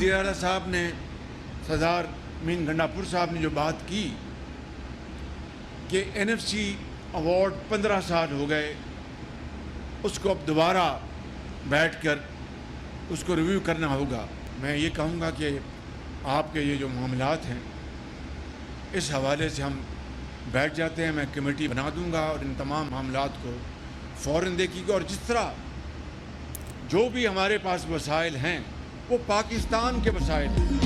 वज़ीर आला साहब ने, सरदार मीन गंडापुर साहब ने जो बात की कि NFC अवार्ड 15 साल हो गए, उसको अब दोबारा बैठकर उसको रिव्यू करना होगा। मैं ये कहूँगा कि आपके ये जो मामलात हैं, इस हवाले से हम बैठ जाते हैं। मैं कमेटी बना दूँगा और इन तमाम मामलात को फ़ौरन देखिएगा। और जिस तरह जो भी हमारे पास वसाइल हैं वो पाकिस्तान के वसाइल हैं।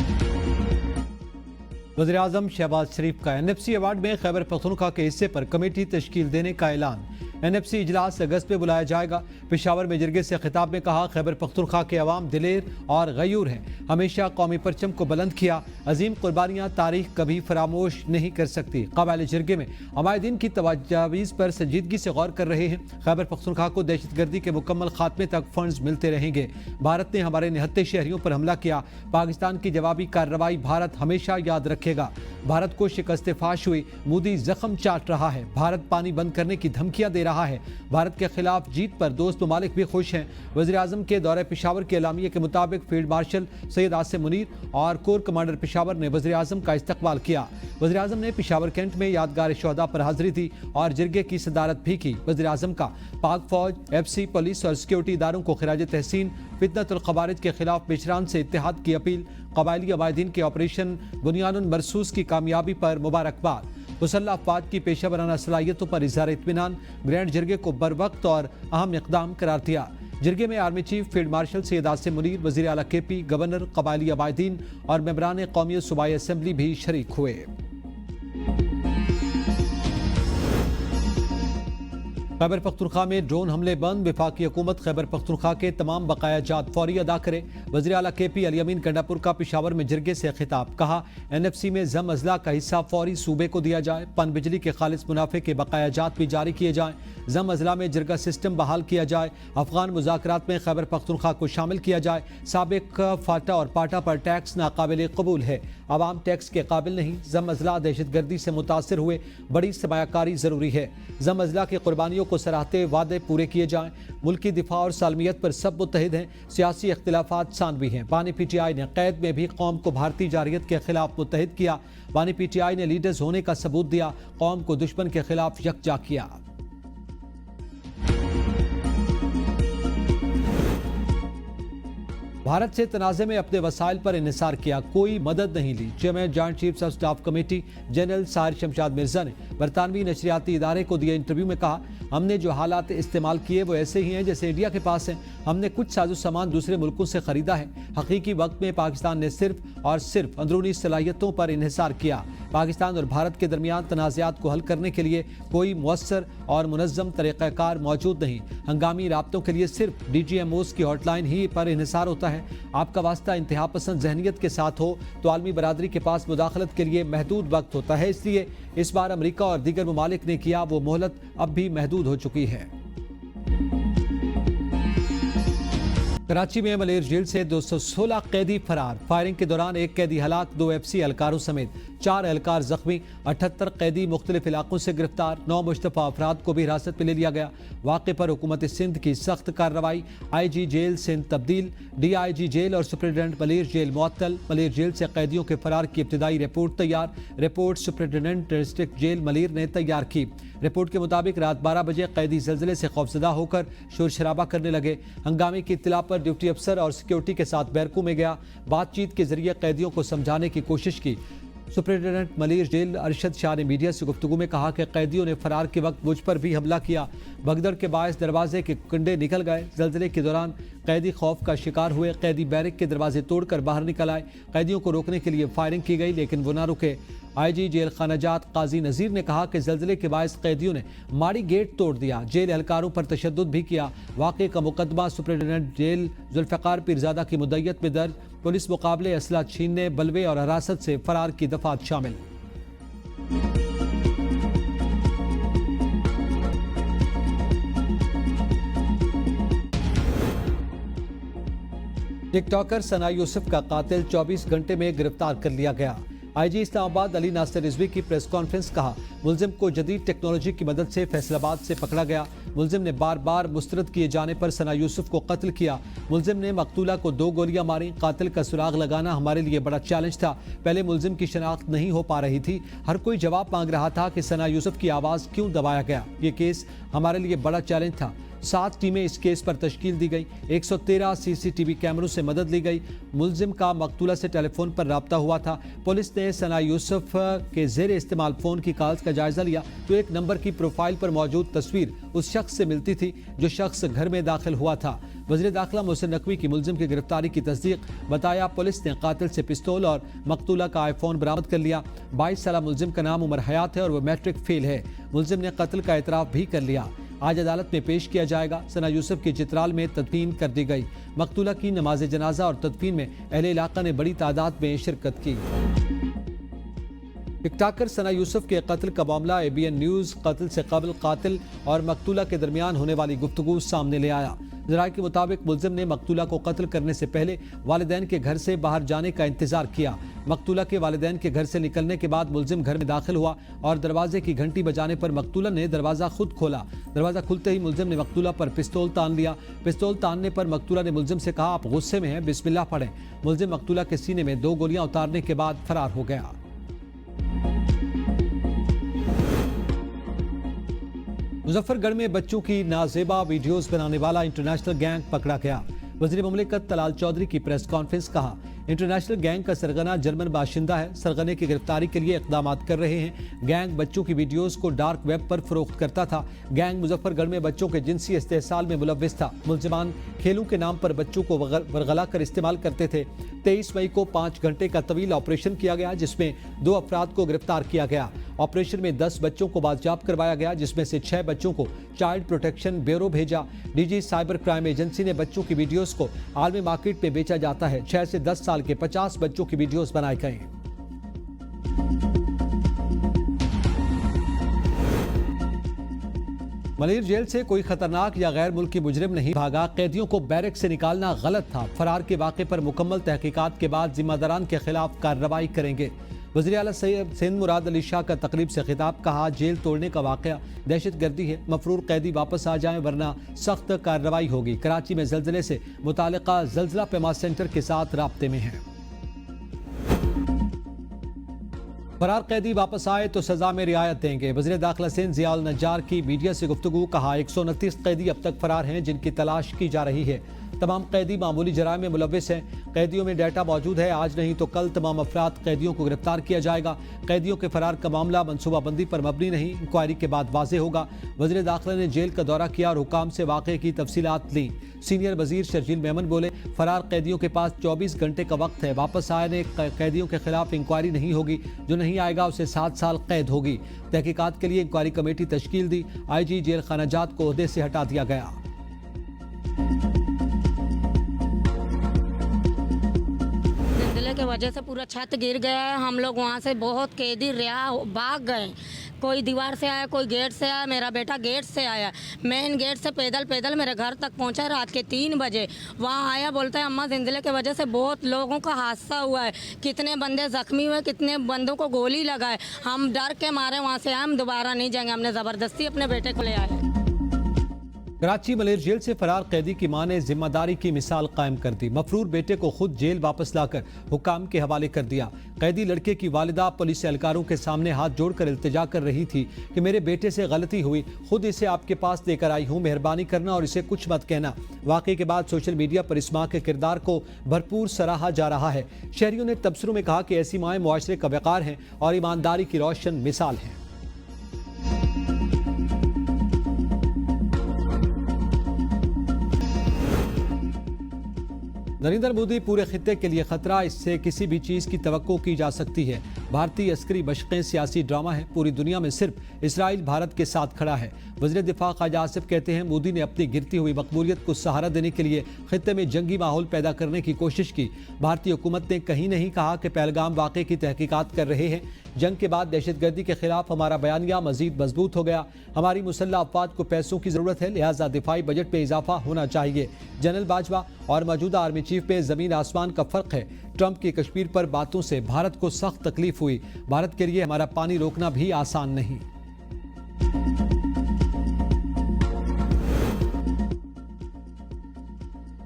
वज़ीर-ए-आज़म शहबाज शरीफ का NFC अवार्ड में खैबर पख्तूनख्वा के हिस्से पर कमेटी तश्कील देने का ऐलान। NFC इजलास अगस्त में बुलाया जाएगा। पेशावर में जिरगे से खिताब में कहा, खैबर पख्तूनख्वा के अवाम दिलेर और गयूर हैं, हमेशा कौमी परचम को बुलंद किया। अजीम कुर्बानियाँ तारीख कभी फरामोश नहीं कर सकती। कबाइल जिरगे में अमायदीन की तजावीज़ पर संजीदगी से गौर कर रहे हैं। खैबर पख्तूनख्वा को दहशतगर्दी के मुकम्मल खात्मे तक फंड्स मिलते रहेंगे। भारत ने हमारे निहत्ते शहरियों पर हमला किया, पाकिस्तान की जवाबी कार्रवाई भारत हमेशा याद रखेगा। भारत को शिकस्त फाश हुई, मोदी जख्म चाट रहा है। भारत पानी बंद करने की धमकियां दे रहा है। भारत के खिलाफ जीत पर दोस्त ममालिक भी खुश हैं। वज़ीर-ए-आज़म के दौरे पेशावर के एलामिये के मुताबिक फील्ड मार्शल सैयद आसिम मुनीर और कोर कमांडर पेशावर ने वज़ीर-ए-आज़म का इस्तकबाल किया। वज़ीर-ए-आज़म ने पेशावर कैंट में यादगार शोहदा पर हाजिरी दी और जिरगे की सदारत भी की। वज़ीर-ए-आज़म का पाक फौज, FC, पुलिस और सिक्योरिटी इदारों को खिराज तहसीन। फितनतुल ख़वारिज के खिलाफ पेशरान से इत्तेहाद की अपील। कबायली अमायदीन के ऑपरेशन बुनियानुन मरसूस की कामयाबी पर मुबारकबाद। मुसल्लह अफवाज की पेशा वराना सलाहियतों पर इज़हार इत्मीनान। ग्रैंड जिरगे को बर वक्त और अहम इक़दाम करार दिया। जिरगे में army chief field marshal Syed Asim Munir, वज़ीर आला KP, गवर्नर, कबायली अमायदीन और मेंबरान कौमी सूबाई असम्बली भी शरीक हुए। खैबर पख्तूनख्वा में ड्रोन हमले बंद। वफाकी हुकूमत खैबर पख्तूनख्वा के तमाम बकाया जात फौरी अदा करे। वज़ीर आला KP अली अमीन गंडापुर का पेशावर में जिरगे से खिताब। कहा, NFC में जम अजला का हिस्सा फौरी सूबे को दिया जाए। पन बिजली के खालिस मुनाफे के बकाया जात भी जारी किए जाएँ। जम अजला में जिरगा सिस्टम बहाल किया जाए। अफगान मुज़ाकरात में खैबर पख्तूनख्वा को शामिल किया जाए। साबिक फाटा और पाटा पर टैक्स नाकाबिल कबूल है, आवाम टैक्स के काबिल नहीं। जम अजला दहशतगर्दी से मुतासर हुए, बड़ी सरमायाकारी ज़रूरी है। जम अजला की कुर्बानियों को सराहते वादे पूरे किए जाएं। मुल्की दिफा और सालमियत पर सब मुत्तहिद हैं। सियासी इख्तिलाफात सानवी हैं। बानी PTI ने कैद में भी कौम को भारतीय जारियत के खिलाफ मुत्तहिद किया। बानी PTI ने लीडर्स होने का सबूत दिया, कौम को दुश्मन के खिलाफ यकजा किया। भारत से तनाज़े में अपने वसाइल पर इन्हिसार किया, कोई मदद नहीं ली। Chairman joint chiefs of staff committee general Sahir Shamshad Mirza ने बरतानवी नशरियाती इदारे को दिए इंटरव्यू में कहा, हमने जो हालात इस्तेमाल किए वो ऐसे ही हैं जैसे इंडिया के पास हैं। हमने कुछ साजो सामान दूसरे मुल्कों से ख़रीदा है। हकीकी वक्त में पाकिस्तान ने सिर्फ और सिर्फ अंदरूनी सलाहियतों पर इन्हिसार किया। पाकिस्तान और भारत के दरमियान तनाज़ात को हल करने के लिए कोई मुअस्सर और मुनज़्ज़म तरीक़ाकार मौजूद नहीं। हंगामी राब्तों के लिए सिर्फ DGMOs की हॉटलाइन ही पर इन्हिसार होता है। आपका वास्ता इंतहा पसंद जहनीत के साथ हो तो आलमी बरादरी के पास मुदाखलत के लिए महदूद वक्त होता है। इसलिए इस बार अमरीका और दीगर ममालिक ने किया, वो मोहलत अब भी महदूद हो चुकी है। कराची में मलेर जेल से 216 कैदी फरार। फायरिंग के दौरान एक कैदी हलाक, 2 FC एहलकारों समेत 4 एहलकार जख्मी। 78 कैदी मुख्तलिफ इलाकों से गिरफ्तार। 9 मुश्तफा अफराद को भी हिरासत में ले लिया गया। वाक़े पर हुकूमत सिंध की सख्त कार्रवाई। IG जेल सिंध तब्दील, DIG जेल और सुप्रिटेंडेंट मलेर जेल मुअत्तल। मलेर जेल से कैदियों के फरार की इब्तिदाई रिपोर्ट तैयार। रिपोर्ट सुप्रिटेंडेंट डिस्ट्रिक्ट जेल मलेर ने तैयार की। रिपोर्ट के मुताबिक रात 12 बजे कैदी ज़लज़ले से खौफजदा होकर शोर शराबा करने लगे। हंगामे की इत्तला पर ड्यूटी अफसर और सिक्योरिटी के साथ बैरकू में गया। बातचीत के जरिए कैदियों को समझाने की कोशिश की। सुप्रिटेंडेंट मलेर जेल अरशद शाह ने मीडिया से गुफ्तगू में कहा कि कैदियों ने फरार के वक्त मुझ पर भी हमला किया। भगदड़ के बायस दरवाजे के कुंडे निकल गए। ज़लज़ले के दौरान कैदी खौफ का शिकार हुए। कैदी बैरक के दरवाजे तोड़कर बाहर निकल आए। कैदियों को रोकने के लिए फायरिंग की गई लेकिन वो ना रुके। IG जेल खानाजात काजी नज़ीर ने कहा कि ज़लज़ले के बायस कैदियों ने माड़ी गेट तोड़ दिया। जेल एहलकारों पर तशद्दुद भी किया। वाक़े का मुकदमा सुप्रिटेंडेंट जेल जुल्फ़िकार पीरज़ादा की मुद्दत में दर्ज। पुलिस मुकाबले असला छीनने, बलवे और हिरासत से फरार की दफात शामिल। टिकटॉकर सना यूसुफ का कातिल 24 घंटे में गिरफ्तार कर लिया गया। IG इस्लामाबाद अली नासिर रिजवी की प्रेस कॉन्फ्रेंस। कहा, मुलजिम को जदीद टेक्नोलॉजी की मदद से फैसलाबाद से पकड़ा गया। मुलजिम ने बार बार मुस्तरद किए जाने पर सना यूसुफ को कत्ल किया। मुलजिम ने मकतूला को 2 गोलियां मारी। कातिल का सुराग लगाना हमारे लिए बड़ा चैलेंज था। पहले मुलजिम की शनाख्त नहीं हो पा रही थी। हर कोई जवाब मांग रहा था कि सना यूसुफ की आवाज़ क्यों दबाया गया। ये केस हमारे लिए बड़ा चैलेंज था। 7 टीमें इस केस पर तश्कील दी गई। 113 CCTV कैमरों से मदद ली गई। मुलजिम का मकतूला से टेलीफोन पर रब्ता हुआ था। पुलिस ने सना यूसुफ के ज़ेर इस्तेमाल फ़ोन की कॉल्स का जायजा लिया तो एक नंबर की प्रोफाइल पर मौजूद तस्वीर उस शख्स से मिलती थी जो शख्स घर में दाखिल हुआ था। वज़ीर दाखिला मोहसिन नकवी की मुलजिम की गिरफ्तारी की तस्दीक। बताया, पुलिस ने कातिल से पिस्तौल और मकतूला का आईफोन बरामद कर लिया। 22 साल मुलजिम का नाम उमर हयात है और वह मैट्रिक फेल है। मुलजिम ने कत्ल का एतराफ़ भी कर लिया। आज अदालत में पेश किया जाएगा। सना यूसुफ की चित्राल में तदफीन कर दी गई। मकतूला की नमाज जनाजा और तदफीन में अहले इलाका ने बड़ी तादाद में शिरकत की। टिकटाकर सना यूसुफ के कत्ल का मामला ABN न्यूज़ कत्ल से कबल कातिल और मकतूला के दरमियान होने वाली गुफ्तगू सामने ले आया। ज़राए के मुताबिक मुलजिम ने मकतूला को कत्ल करने से पहले वालिदैन के घर से बाहर जाने का इंतजार किया। मकतूला के वालिदैन के घर से निकलने के बाद मुलजिम घर में दाखिल हुआ और दरवाजे की घंटी बजाने पर मकतूला ने दरवाज़ा खुद खोला। दरवाज़ा खुलते ही मुलजिम ने मकतूला पर पिस्तौल तान लिया। पिस्तौल तानने पर मकतूला ने मुलजिम से कहा, आप गुस्से में हैं, बिस्मिल्लाह पढ़ें। मुलजिम मकतूला के सीने में 2 गोलियां उतारने के बाद फरार हो गया। मुजफ्फरगढ़ में बच्चों की नाजेबा वीडियोस बनाने वाला इंटरनेशनल गैंग पकड़ा गया। वज़ीर मुमलिकत तलाल चौधरी की प्रेस कॉन्फ्रेंस। कहा, इंटरनेशनल गैंग का सरगना जर्मन बाशिंदा है। सरगने की गिरफ्तारी के लिए इक़दाम कर रहे हैं। गैंग बच्चों की वीडियोस को डार्क वेब पर फरोख्त करता था। गैंग मुजफ्फरगढ़ में बच्चों के जिनसी इस्तेहसाल में मुलव्विस था। मुलजिमान खेलों के नाम पर बच्चों को वरगला कर इस्तेमाल करते थे। 23 मई को 5 घंटे का तवील ऑपरेशन किया गया जिसमें 2 अफराद को गिरफ्तार किया गया। ऑपरेशन में 10 बच्चों को बाजियाब करवाया गया जिसमें से 6 बच्चों को चाइल्ड प्रोटेक्शन ब्यूरो भेजा। DG साइबर क्राइम एजेंसी ने बच्चों की वीडियोस को आलमी मार्केट में बेचा जाता है। 6 से 10 साल के 50 बच्चों की वीडियोस बनाए गए। मलिर जेल से कोई खतरनाक या गैर मुल्की मुजरिम नहीं भागा। कैदियों को बैरक से निकालना गलत था। फरार के वाक़े पर मुकम्मल तहकीकात के बाद जिम्मेदारान के खिलाफ कार्रवाई करेंगे। वज़ीर आला सिंध मुराद अली शाह का तकरीब से खिताब। कहा, जेल तोड़ने का वाक़या दहशत गर्दी है। मफरूर कैदी वापस आ जाएं वरना सख्त कार्रवाई होगी। कराची में ज़लज़ले से मुतालिका ज़लज़ला पैमा सेंटर के साथ राब्ते में है। फरार कैदी वापस आए तो सजा में रियायत देंगे। वज़ीर दाखिला सिंध ज़ियाउल नज्जार की मीडिया से गुफ्तगू। कहा, 129 कैदी अब तक फरार हैं जिनकी तलाश की जा रही है। तमाम कैदी मामूली जराए में मुलव्विस हैं। कैदियों में डाटा मौजूद है। आज नहीं तो कल तमाम अफराद कैदियों को गिरफ्तार किया जाएगा। कैदियों के फरार का मामला मनसूबाबंदी पर मबनी नहीं, इंक्वायरी के बाद वाज़ेह होगा। वज़ीर दाखिला ने जेल का दौरा किया और हुकाम से वाक़े की तफसीलात ली। सीनियर वज़ीर शर्जील मेमन बोले, फरार कैदियों के पास 24 घंटे का वक्त है। वापस आने कैदियों के खिलाफ इंक्वायरी नहीं होगी। जो नहीं आएगा उसे 7 साल कैद होगी। तहकीकात के लिए इंक्वायरी कमेटी तश्कील दी। IG जेल खानाजात को ओहदे से हटा दिया गया। की वजह से पूरा छत गिर गया है। हम लोग वहाँ से बहुत कैदी रिहा भाग गए। कोई दीवार से आया, कोई गेट से आया। मेरा बेटा गेट से आया, मेन गेट से पैदल मेरे घर तक पहुँचा। रात के 3 बजे वहाँ आया, बोलता है अम्मा ज़िंदगी की वजह से बहुत लोगों का हादसा हुआ है, कितने बंदे ज़ख्मी हुए, कितने बंदों को गोली लगाए। हम डर के मारे वहाँ से आए, हम दोबारा नहीं जाएंगे। हमने ज़बरदस्ती अपने बेटे को ले आए। कराची मलेर जेल से फरार कैदी की मां ने जिम्मेदारी की मिसाल कायम कर दी। मफरूर बेटे को खुद जेल वापस लाकर हुकाम के हवाले कर दिया। कैदी लड़के की वालिदा पुलिस एहलकारों के सामने हाथ जोड़कर इल्तिजा कर रही थी कि मेरे बेटे से गलती हुई, खुद इसे आपके पास लेकर आई हूँ, मेहरबानी करना और इसे कुछ मत कहना। वाक़े के बाद सोशल मीडिया पर इस माँ के किरदार को भरपूर सराहा जा रहा है। शहरियों ने तबसरों में कहा कि ऐसी माएँ मुआशरे का वक़ार हैं और ईमानदारी की रोशन मिसाल हैं। नरेंद्र मोदी पूरे खित्ते के लिए खतरा, इससे किसी भी चीज़ की तवक्को की जा सकती है। भारतीय अस्करी मशक़ें सियासी ड्रामा है। पूरी दुनिया में सिर्फ इसराइल भारत के साथ खड़ा है। वज़ीर दिफा ख्वाजा आसिफ कहते हैं, मोदी ने अपनी गिरती हुई मकबूलियत को सहारा देने के लिए खित्ते में जंगी माहौल पैदा करने की कोशिश की। भारतीय हुकूमत ने कहीं नहीं कहा कि पहलगाम वाक़े की तहकीकात कर रहे हैं। जंग के बाद दहशतगर्दी के खिलाफ हमारा बयानिया मजीद मजबूत हो गया। हमारी मुसल्लह अफवाज को पैसों की ज़रूरत है, लिहाजा दिफाई बजट में इजाफा होना चाहिए। जनरल बाजवा और मौजूदा आर्मी चीफ में ज़मीन आसमान का फ़र्क है। ट्रंप की कश्मीर पर बातों से भारत को सख्त तकलीफ हुई। भारत के लिए हमारा पानी रोकना भी आसान नहीं।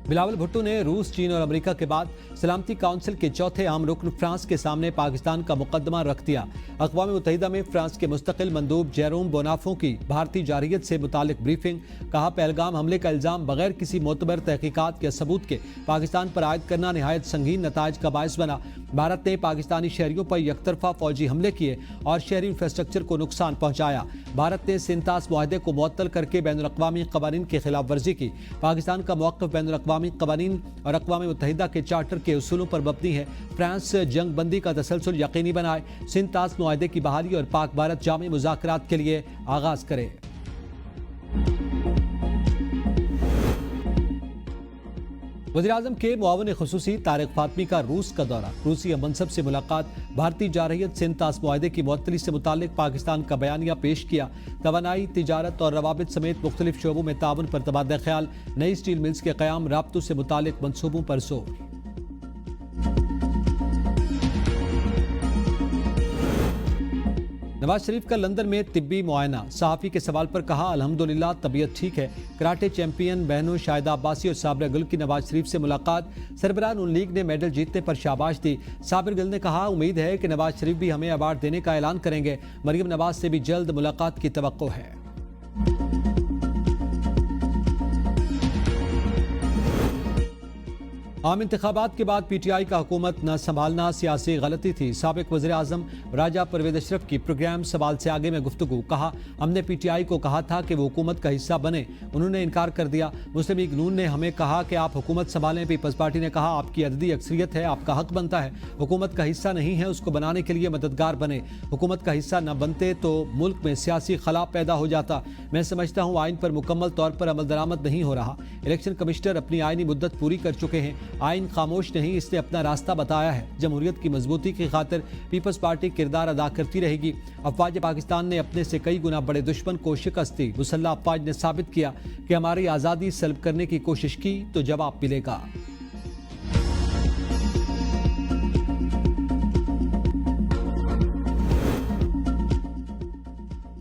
बिलावल भुट्टो ने रूस, चीन और अमेरिका के बाद सलामती काउंसिल के चौथे आम रुकन फ्रांस के सामने पाकिस्तान का मुकदमा रख दिया। अक़वाम मुत्तहिदा में फ्रांस के मुस्तकिल मंदूब जेरोम बोनाफो की भारतीय जारहियत से मुतालिक ब्रीफिंग। कहा, पहलगाम हमले का इल्ज़ाम बगैर किसी मोतबर तहकीकात या सबूत के पाकिस्तान पर आयद करना नहायत संगीन नताइज का बायस बना। भारत ने पाकिस्तानी शहरियों पर यकतरफा फौजी हमले किए और शहरी इंफ्रास्ट्रक्चर को नुकसान पहुंचाया। भारत ने सिंतास मुआहदे को मुअत्तल करके बैनुल-अक़वामी क़वानीन की खिलाफ वर्जी की। पाकिस्तान का मौक़िफ़ बैनुल-अक़वामी क़वानीन और अक़वाम मुत्तहिदा के चार्टर के उसूलों पर मबनी है। फ्रांस जंग बंदी का तसलसल यकीनी बनाए, सिंतास मुआहदे की बहाली और पाक भारत जामी मुज़ाकरात के लिए आगाज़ करे। वज़ीर-ए-आज़म के मुआविन ख़ुसूसी तारिक फ़ातमी का रूस का दौरा। रूसी मनसब से मुलाकात। भारतीय जारहियत सिंतास मुआहदे की मुअत्तली से मुताल्लिक़ पाकिस्तान का बयानिया पेश किया। तवानाई, तिजारत और रवाबित समेत मुख्तलिफ शोबों में ताउन पर तबादला ख्याल। नई स्टील मिल्स के क़याम, राब्तों से मुताल्लिक़ मनसूबों पर जोर। नवाज शरीफ का लंदन में तिब्बी मुआयना। सहाफ़ी के सवाल पर कहा, अल्हम्दुलिल्लाह तबीयत ठीक है। कराटे चैंपियन बहनों शाहिदा अब्बासी और साबिरा गुल की नवाज शरीफ से मुलाकात। सरबराह नून लीग ने मेडल जीतने पर शाबाश दी। साबिर गुल ने कहा, उम्मीद है कि नवाज शरीफ भी हमें अवार्ड देने का ऐलान करेंगे। मरियम नवाज से भी जल्द मुलाकात की तवक्को है। आम इंतखाबात के बाद पीटीआई का हुकूमत न संभालना सियासी गलती थी। साबिक वज़ीर आज़म राजा परवेज़ अशरफ की प्रोग्राम सवाल से आगे में गुफ्तगू। कहा, हमने पीटीआई को कहा था कि वो हुकूमत का हिस्सा बने, उन्होंने इनकार कर दिया। मुस्लिम लीग नून ने हमें कहा कि आप हुकूमत संभालें। पीपल्स पार्टी ने कहा, आपकी अददी अक्सरियत है, आपका हक बनता है। हुकूमत का हिस्सा नहीं है, उसको बनाने के लिए मददगार बने। हुकूमत का हिस्सा न बनते तो मुल्क में सियासी खला पैदा हो जाता। मैं समझता हूँ आइन पर मुकम्मल तौर पर अमल दरामद नहीं हो रहा। इलेक्शन कमिश्नर अपनी आइनी मुद्दत पूरी कर चुके हैं। आइन खामोश नहीं, इसने अपना रास्ता बताया है। जमहूरियत की मजबूती की खातिर पीपल्स पार्टी किरदार अदा करती रहेगी। अफवाज पाकिस्तान ने अपने से कई गुना बड़े दुश्मन को शिकस्त दी। मुसल्लह अफवाज ने साबित किया कि हमारी आज़ादी सल्ब करने की कोशिश की तो जवाब मिलेगा।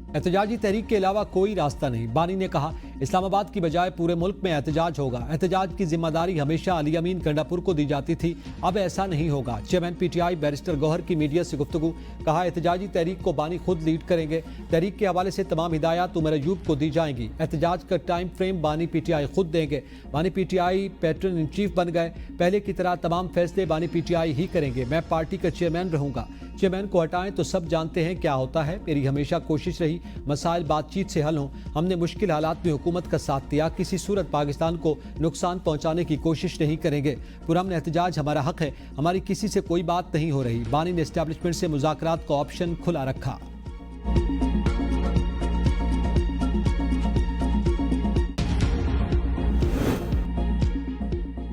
एहतजाजी तहरीक के अलावा कोई रास्ता नहीं। बानी ने कहा, इस्लामाबाद की बजाय पूरे मुल्क में एहतजाज होगा। एहतजाज की जिम्मेदारी हमेशा अली अमीन गंडापुर को दी जाती थी, अब ऐसा नहीं होगा। चेयरमैन पीटीआई बैरिस्टर गौहर की मीडिया से गुफ्तगू। कहा, एहतजाजी तहरीक को बानी खुद लीड करेंगे। तहरीक के हवाले से तमाम हिदायत उमर अयूब को दी जाएंगी। एहतजाज का टाइम फ्रेम बानी पीटीआई खुद देंगे। बानी पीटीआई पैटर्न इन चीफ बन गए। पहले की तरह तमाम फैसले बानी पीटीआई ही करेंगे। मैं पार्टी का चेयरमैन रहूंगा। चेयरमैन को हटाएं तो सब जानते हैं क्या होता है। मेरी हमेशा कोशिश रही मसाइल बातचीत से हल हों। हमने मुश्किल हालात में हुकूमत का साथ दिया। किसी सूरत पाकिस्तान को नुकसान पहुंचाने की कोशिश नहीं करेंगे। पुरअमन एहतजाज हमारा हक है, हमारी किसी से कोई बात नहीं हो रही। बानी ने एस्टैब्लिशमेंट से मुज़ाकरात का ऑप्शन खुला रखा।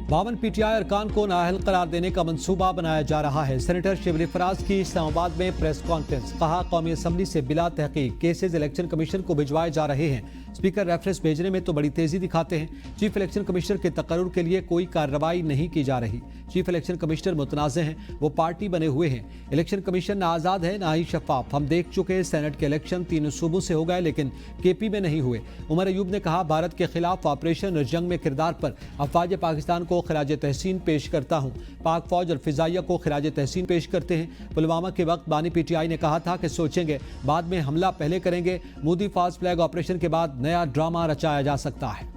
बावन पीटीआई अरकान को नाअहल करार देने का मंसूबा बनाया जा रहा है। सेनेटर शिबली फराज की इस्लामाबाद में प्रेस कॉन्फ्रेंस। कहा, कौमी असम्बली से बिला तहकीक केसेज इलेक्शन कमीशन को भिजवाए जा रहे हैं। स्पीकर रेफरेंस भेजने में तो बड़ी तेजी दिखाते हैं। चीफ इलेक्शन कमिश्नर के तकर्रुर के लिए कोई कार्रवाई नहीं की जा रही। चीफ इलेक्शन कमिश्नर मुतनाज़ हैं, वो पार्टी बने हुए हैं। इलेक्शन कमीशन ना आज़ाद है ना ही शफाफ। हम देख चुके हैं सेनेट के इलेक्शन 3 सूबों से हो गए लेकिन केपी में नहीं हुए। उमर अयूब ने कहा, भारत के खिलाफ ऑपरेशन और जंग में किरदार पर अफवाज पाकिस्तान को खिराज तहसीन पेश करता हूँ। पाक फौज और फिजाइया को खिराज तहसीन पेश करते हैं। पुलवामा के वक्त बानी पीटीआई ने कहा था कि सोचेंगे, बाद में हमला पहले करेंगे। मोदी फास्ट फ्लैग ऑपरेशन के बाद नया ड्रामा रचाया जा सकता है।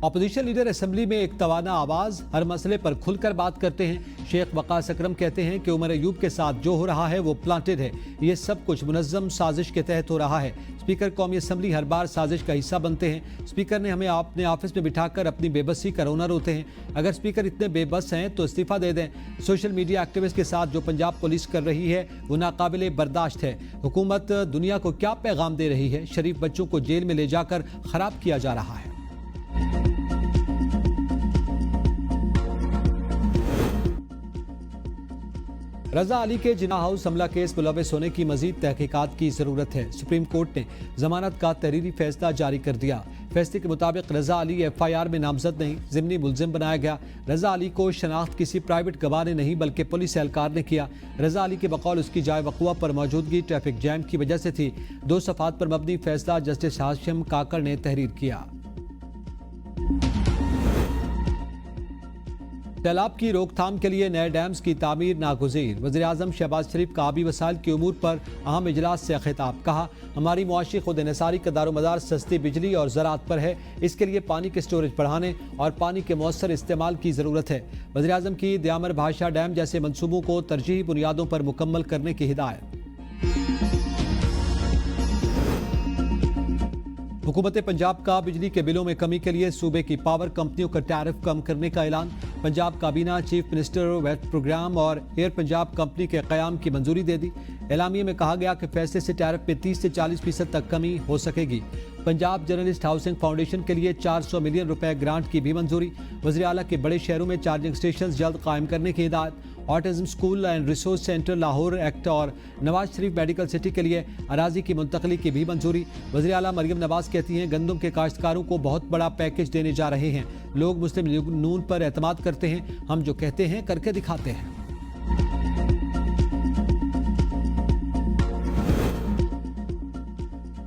अपोजिशन लीडर असेंबली में एक तवाना आवाज, हर मसले पर खुलकर बात करते हैं। शेख वकास अकरम कहते हैं कि उमर अयूब के साथ जो हो रहा है वो प्लांटेड है। ये सब कुछ मुनज़्ज़म साजिश के तहत हो रहा है। स्पीकर कौमी असम्बली हर बार साजिश का हिस्सा बनते हैं। स्पीकर ने हमें अपने ऑफिस में बिठाकर अपनी बेबसी का रोना रोते हैं। अगर स्पीकर इतने बेबस हैं तो इस्तीफा दे दें। सोशल मीडिया एक्टिविस्ट के साथ जो पंजाब पुलिस कर रही है वो नाकाबिले बर्दाश्त है। हुकूमत दुनिया को क्या पैगाम दे रही है? शरीफ बच्चों को जेल में ले जाकर खराब किया जा रहा है। रजा अली के जिन्ना हाउस हमला केस मुलविस होने की मजीद तहकीकात की जरूरत है। सुप्रीम कोर्ट ने जमानत का तहरीरी फैसला जारी कर दिया। फैसले के मुताबिक रजा अली FIR में नामजद नहीं, ज़िमनी मुलजिम बनाया गया। रजा अली को शनाख्त किसी प्राइवेट गवाह ने नहीं बल्कि पुलिस एहलकार ने किया। रजा अली के बकौल उसकी जाए वक़ुआ पर मौजूदगी ट्रैफिक जैम की वजह से थी। 2 सफ़ात पर मबनी फैसला जस्टिस हाशिम काकड़ ने तहरीर किया। सैलाब की रोकथाम के लिए नए डैम्स की तामीर नागुज़ीर। वज़ीर-ए-आज़म शहबाज शरीफ का आबी वसाइल के उमूर पर अहम इजलास से खिताब। कहा, हमारी मुआशी खुद इन्हिसारी का दारोमदार सस्ती बिजली और ज़राअत पर है। इसके लिए पानी के स्टोरेज बढ़ाने और पानी के मौसर इस्तेमाल की ज़रूरत है। वज़ीर-ए-आज़म की दयामर भाषा डैम जैसे मनसूबों को तरजीही बुनियादों पर मुकम्मल करने की हिदायत। हुकूमत पंजाब का बिजली के बिलों में कमी के लिए सूबे की पावर कंपनियों का टैरिफ कम करने का ऐलान। पंजाब काबीना चीफ मिनिस्टर वेट प्रोग्राम और एयर पंजाब कंपनी के क़याम की मंजूरी दे दी। एलामिये में कहा गया कि फैसले से टैरिफ में 30 से 40% तक कमी हो सकेगी। पंजाब जर्नलिस्ट हाउसिंग फाउंडेशन के लिए 400 मिलियन रुपए ग्रांट की भी मंजूरी। वज़ीर आला के बड़े शहरों में चार्जिंग स्टेशन जल्द कायम करने की हिदायत। Autism school and resource centre Lahore act और नवाज शरीफ मेडिकल सिटी के लिए अराजी की मुंतकली की भी मंजूरी। वज़ीर आला मरियम नवाज कहती हैं, गंदम के काश्तकारों को बहुत बड़ा पैकेज देने जा रहे हैं। लोग मुस्लिम लीग नून पर एतमाद करते हैं, हम जो कहते हैं करके दिखाते हैं।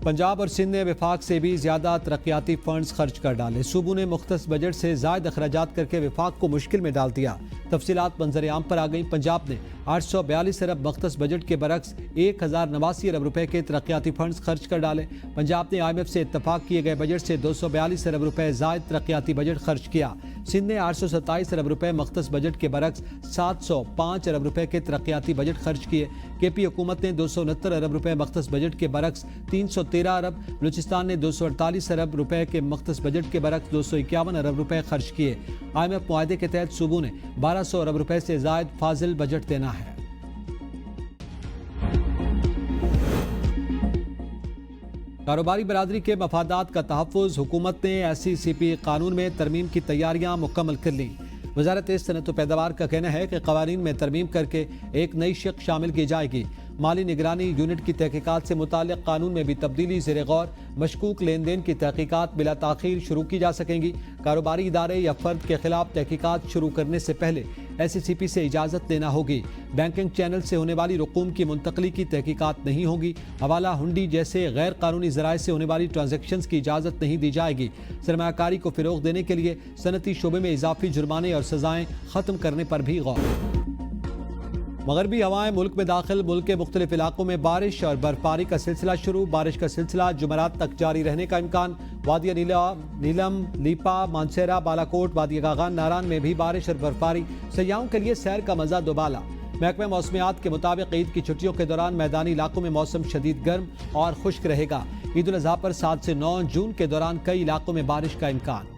पंजाब और सिंध ने विफाक से भी ज्यादा तरक्याती फंड्स खर्च कर डाले। सूबों ने मुख्तस बजट से ज़ायद अखराजात करके विफाक को मुश्किल में डाल दिया। तफसीलात मंजर आम पर आ गई। पंजाब ने 842 अरब मुख्तस बजट के बरक्स 1089 अरब रुपए के तरक्याती फंड्स खर्च कर डाले। पंजाब ने IMF से इत्तफाक किए गए बजट से 242 अरब रुपए ज़ायद तरक्याती बजट खर्च किया। सिंध ने 827 अरब रुपए मुख्तस बजट के बरक्स 705 अरब रुपए के तरक्याती बजट खर्च किए। KP हुकूमत ने 269 अरब रुपए मुख्तस बजट के बरक्स 313 अरब, बलूचिस्तान ने 248 अरब रुपए के मुख्तस बजट के बरक्स 251 अरब रुपए खर्च किए। IMF मुआहदे के तहत सूबों ने 1200 अरब रुपए से ज़ायद फाजिल बजट देना है। कारोबारी बरादरी के मफादात का तहफ़्फ़ुज़। हुकूमत ने SCCP कानून में तरमीम की तैयारियां मुकम्मल कर ली। वज़ारत सनअत व पैदावार का कहना है कि क़वानीन में तरमीम करके एक नई शिक़ शामिल की जाएगी। माली निगरानी यूनिट की तहकीकात से मुताल्लिक़ कानून में भी तब्दीली ज़ेर गौर। मशकूक लेन देन की तहकीकात बिला ताख़ीर शुरू की जा सकेंगी। कारोबारी इदारे या फ़र्द के खिलाफ तहकीकात शुरू करने से पहले SCCP से इजाज़त लेना होगी। बैंकिंग चैनल से होने वाली रकूम की मुंतकली की तहकीकात नहीं होगी। हवाला हुंडी जैसे गैर कानूनी ज़राए से होने वाली ट्रांजैक्शंस की इजाज़त नहीं दी जाएगी। सरमायाकारी को फ़रोग़ देने के लिए सनती शोबे में इजाफी जुर्माने और सज़ाएँ ख़त्म करने पर भी गौर। मगरबी हवाएं मुल्क में दाखिल। मुल्क के मुख्तलिफ इलाकों में बारिश और बर्फबारी का सिलसिला शुरू। बारिश का सिलसिला जुमेरात तक जारी रहने का इम्कान। वादिया नीलम, लीपा, मानसेरा, बालाकोट, वादिया गागान, नारान में भी बारिश और बर्फबारी। सयाहों के लिए सैर का मजा दोबाला। महकमा मौसमियात के मुताबिक ईद की छुट्टियों के दौरान मैदानी इलाकों में मौसम शदीद गर्म और खुश्क रहेगा। ईद उल अज़हा पर 7 से 9 जून के दौरान कई इलाकों में बारिश का इम्कान।